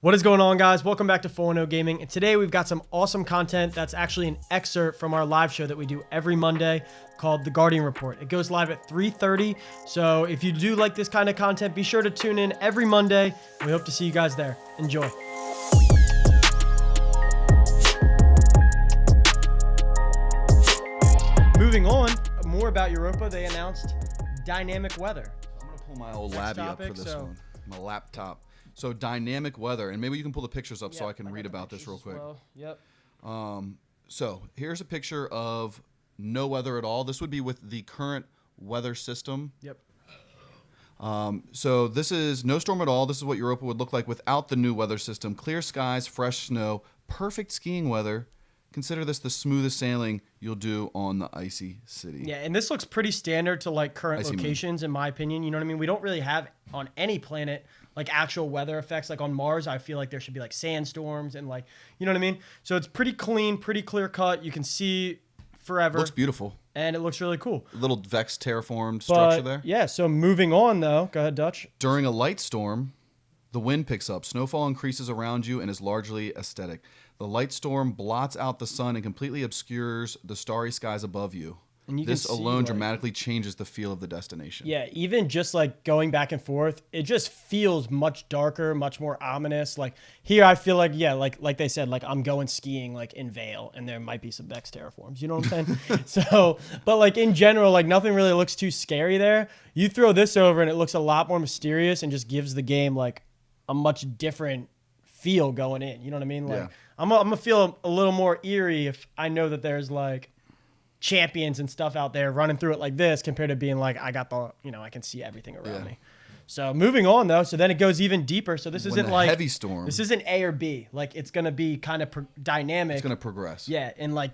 What is going on, guys? Welcome back to 4-0 Gaming. And today we've got some awesome content that's actually an excerpt from our live show that we do every Monday called The Guardian Report. It goes live at 3:30. So if you do like this kind of content, be sure to tune in every Monday. We hope to see you guys there. Enjoy. Moving on, more about Europa. They announced dynamic weather. I'm going to pull my old labby up for this one. My laptop. So dynamic weather, and maybe you can pull the pictures up so I can read about this real quick. Well. Yep. So here's a picture of no weather at all. This would be with the current weather system. Yep. So this is no storm at all. This is what Europa would look like without the new weather system. Clear skies, fresh snow, perfect skiing weather. Consider this the smoothest sailing you'll do on the icy city. Yeah, and this looks pretty standard to like current locations, in my opinion. You know what I mean? We don't really have on any planet like actual weather effects. Like on Mars, I feel like there should be like sandstorms and like, you know what I mean? So it's pretty clean, pretty clear cut. You can see forever. Looks beautiful. And it looks really cool. A little Vex terraformed structure there. Yeah, so moving on though. Go ahead, Dutch. During a light storm, the wind picks up. Snowfall increases around you and is largely aesthetic. The light storm blots out the sun and completely obscures the starry skies above you. And this alone dramatically changes the feel of the destination. Yeah, even just like going back and forth, it just feels much darker, much more ominous. Like here, I feel like, yeah, like they said, like I'm going skiing like in Vale, and there might be some Vex terraforms. You know what I'm saying? So, but like in general, like nothing really looks too scary there. You throw this over, and it looks a lot more mysterious, and just gives the game like a much different feel going in. You know what I mean? Like I'm gonna feel a little more eerie if I know that there's like champions and stuff out there running through it like this compared to being like, I got the, you know, I can see everything around me. So moving on though, so then it goes even deeper. So this isn't like heavy storm. This isn't A or B. Like it's going to be kind of dynamic. It's going to progress. Yeah. In like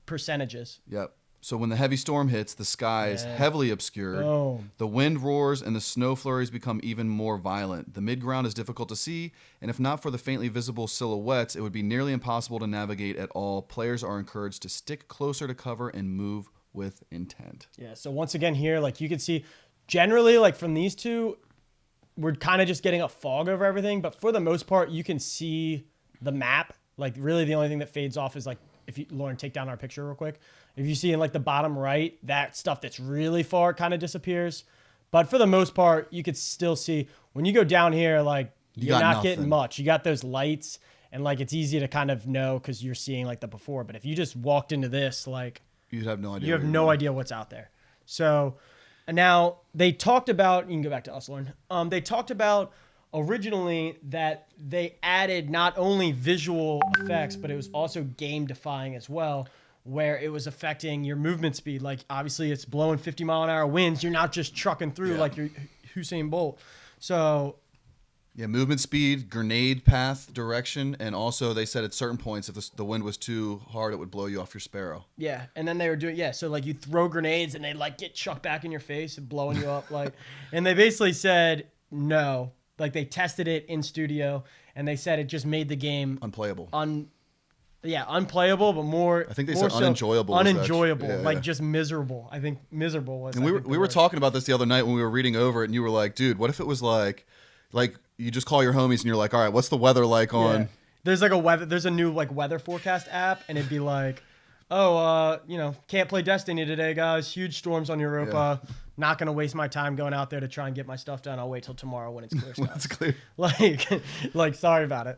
percentages. Yep. So when the heavy storm hits, the sky is heavily obscured. Boom. The wind roars and the snow flurries become even more violent. The midground is difficult to see, and if not for the faintly visible silhouettes, it would be nearly impossible to navigate at all. Players are encouraged to stick closer to cover and move with intent. Yeah, so once again here, like you can see, generally like from these two, we're kind of just getting a fog over everything, but for the most part, you can see the map. Like really the only thing that fades off is like, if you, Lauren, take down our picture real quick. If you see in like the bottom right, that stuff that's really far kind of disappears. But for the most part, you could still see when you go down here, like you're not getting much. You got those lights and like it's easy to kind of know because you're seeing like the before. But if you just walked into this, like you'd have no idea. You have no idea what's out there. So now they talked about, you can go back to us, Lauren. They talked about originally that they added not only visual effects, but it was also game defying as well, where it was affecting your movement speed. Like obviously it's blowing 50-mile-an-hour winds. You're not just trucking through like you're Usain Bolt. So yeah, movement speed, grenade path direction, and also they said at certain points if the wind was too hard, it would blow you off your Sparrow. Yeah, and then they were doing so like you throw grenades and they like get chucked back in your face and blowing you up like, and they basically said no. Like they tested it in studio and they said it just made the game unplayable. Unplayable, but more. I think they said unenjoyable. Unenjoyable, like just miserable. I think miserable was. And we were talking about this the other night when we were reading over it, and you were like, "Dude, what if it was like you just call your homies and you're like, all right, what's the weather like on?" Yeah. There's like there's a new like weather forecast app, and it'd be like, can't play Destiny today, guys. Huge storms on Europa. Yeah. Not going to waste my time going out there to try and get my stuff done. I'll wait till tomorrow when it's clear. When it's clear. Like, sorry about it.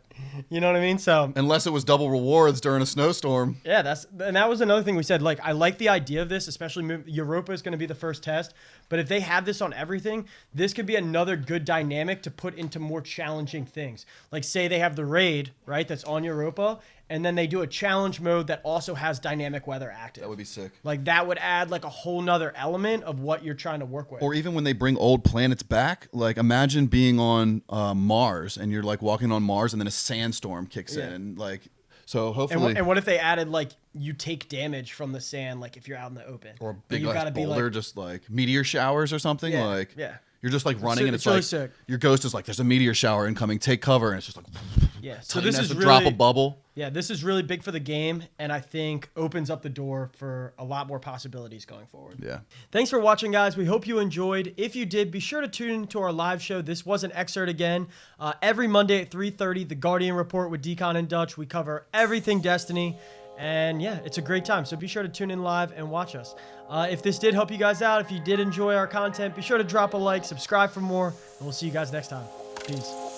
You know what I mean? So unless it was double rewards during a snowstorm. Yeah, that was another thing we said. Like, I like the idea of this, especially Europa is going to be the first test. But if they have this on everything, this could be another good dynamic to put into more challenging things. Like, say they have the raid, right, that's on Europa, and then they do a challenge mode that also has dynamic weather active. That would be sick. Like, that would add, like, a whole nother element of what you're trying to work with. Or even when they bring old planets back, like, imagine being on Mars, and you're, like, walking on Mars, and then a sandstorm kicks in, and, like... So hopefully, and what if they added like you take damage from the sand, like if you're out in the open, or big like boulder, just like meteor showers or something, you're just like running and it's really like sick. Your ghost is like, there's a meteor shower incoming, take cover, and it's just like Yeah. So Titan this has is to drop a really, bubble. yeah, this is really big for the game, and I think opens up the door for a lot more possibilities going forward. Yeah. Thanks for watching, guys. We hope you enjoyed. If you did, be sure to tune into our live show. This was an excerpt again. Every Monday at 3:30, The Guardian Report with Decon and Dutch. We cover everything Destiny. And yeah, it's a great time. So be sure to tune in live and watch us. If this did help you guys out, if you did enjoy our content, be sure to drop a like, subscribe for more, and we'll see you guys next time. Peace.